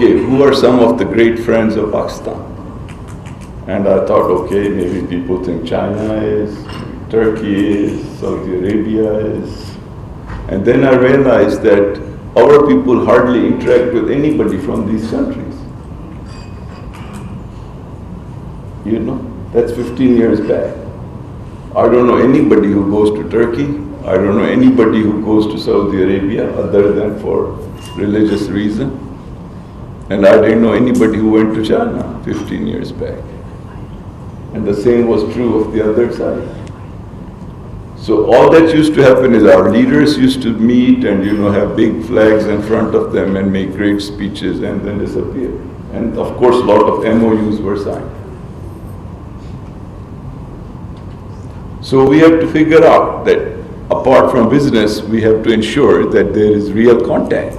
okay, who are some of the great friends of Pakistan? And I thought, okay, maybe people think China is, Turkey is, Saudi Arabia is. And then I realized that our people hardly interact with anybody from these countries. You know, that's 15 years back. I don't know anybody who goes to Turkey. I don't know anybody who goes to Saudi Arabia other than for religious reason. And I didn't know anybody who went to China 15 years back. And the same was true of the other side. So all that used to happen is our leaders used to meet and have big flags in front of them and make great speeches and then disappear. And of course a lot of MOUs were signed. So we have to figure out that apart from business, we have to ensure that there is real contact.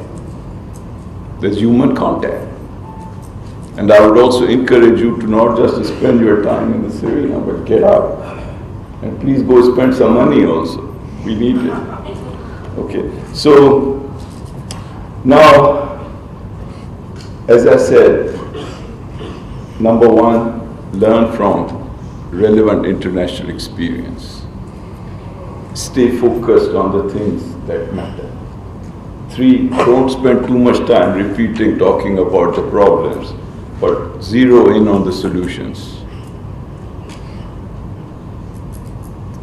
There's human contact. And I would also encourage you to not just spend your time in the Syria, but get out. And please go spend some money also. We need it. Okay. So now, as I said, number one, learn from relevant international experience. Stay focused on the things that matter. 3, don't spend too much time repeating, talking about the problems, but zero in on the solutions.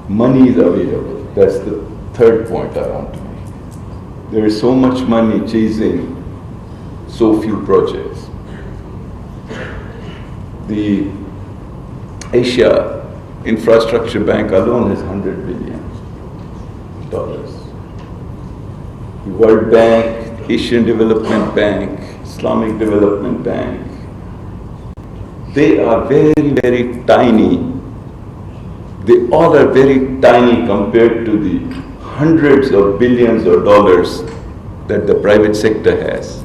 Money is available. That's the third point I want to make. There is so much money chasing so few projects. The Asia Infrastructure Bank alone has $100 billion. The World Bank, Asian Development Bank, Islamic Development Bank, they are very, very tiny. They all are very tiny compared to the hundreds of billions of dollars that the private sector has.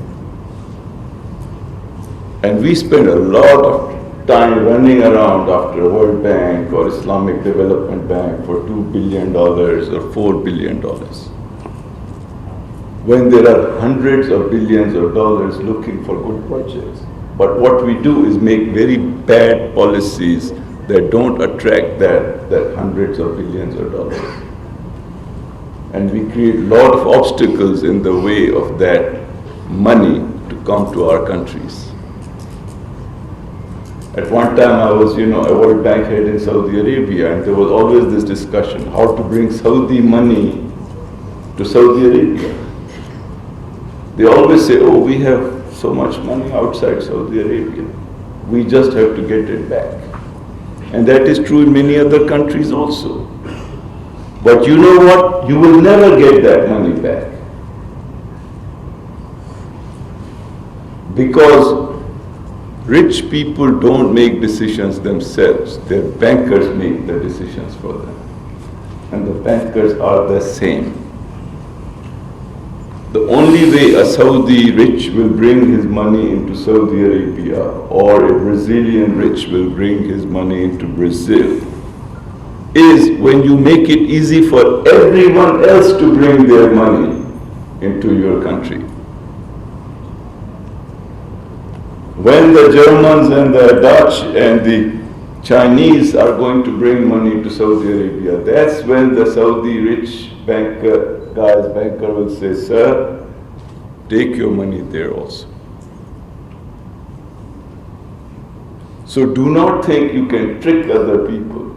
And we spend a lot of time running around after World Bank or Islamic Development Bank for $2 billion or $4 billion, when there are hundreds of billions of dollars looking for good projects. But what we do is make very bad policies that don't attract that hundreds of billions of dollars. And we create a lot of obstacles in the way of that money to come to our countries. At one time I was, a World Bank head in Saudi Arabia, and there was always this discussion, how to bring Saudi money to Saudi Arabia. They always say, oh, we have so much money outside Saudi Arabia. We just have to get it back. And that is true in many other countries also. But you know what? You will never get that money back. Because rich people don't make decisions themselves. Their bankers make the decisions for them. And the bankers are the same. The only way a Saudi rich will bring his money into Saudi Arabia or a Brazilian rich will bring his money into Brazil is when you make it easy for everyone else to bring their money into your country. When the Germans and the Dutch and the Chinese are going to bring money to Saudi Arabia, that's when the Saudi rich banker will say, sir, take your money there also. So do not think you can trick other people.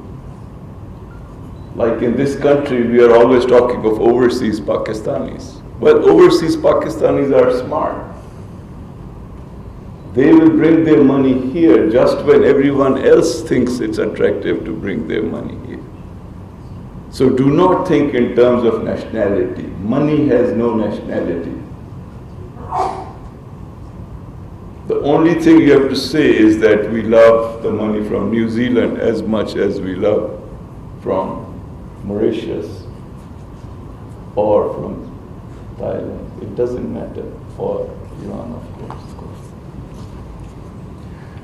Like in this country, we are always talking of overseas Pakistanis. Well, overseas Pakistanis are smart. They will bring their money here just when everyone else thinks it's attractive to bring their money here. So do not think in terms of nationality. Money has no nationality. The only thing you have to say is that we love the money from New Zealand as much as we love from Mauritius or from Thailand. It doesn't matter, or Iran, of course.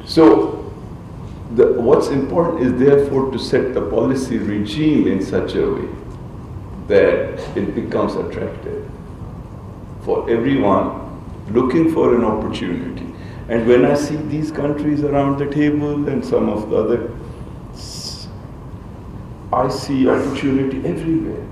So what's important is therefore to set the policy regime in such a way that it becomes attractive for everyone looking for an opportunity. And when I see these countries around the table and some of the other, I see opportunity everywhere.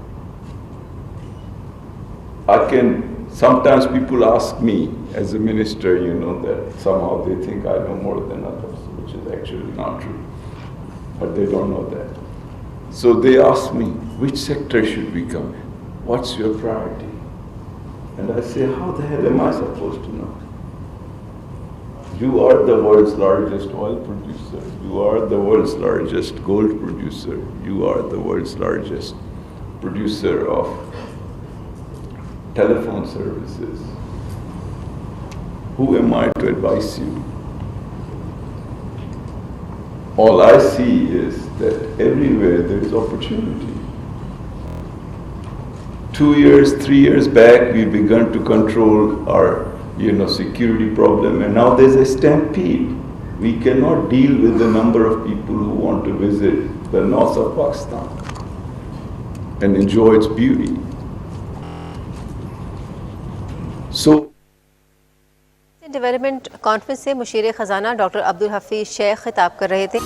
Sometimes people ask me as a minister, that somehow they think I know more than others, which is actually not true. But they don't know that. So they ask me, which sector should we come in? What's your priority? And I say, how the hell am I supposed to know? You are the world's largest oil producer. You are the world's largest gold producer. You are the world's largest producer of telephone services. Who am I to advise you? All I see is that everywhere there is opportunity. 2 years, 3 years back, we began to control our security problem, and now there's a stampede. We cannot deal with the number of people who want to visit the north of Pakistan and enjoy its beauty. So development conference से मुशीर ख़जाना doctor Abdul Hafeez Sheikh खिताब कर रहे थे।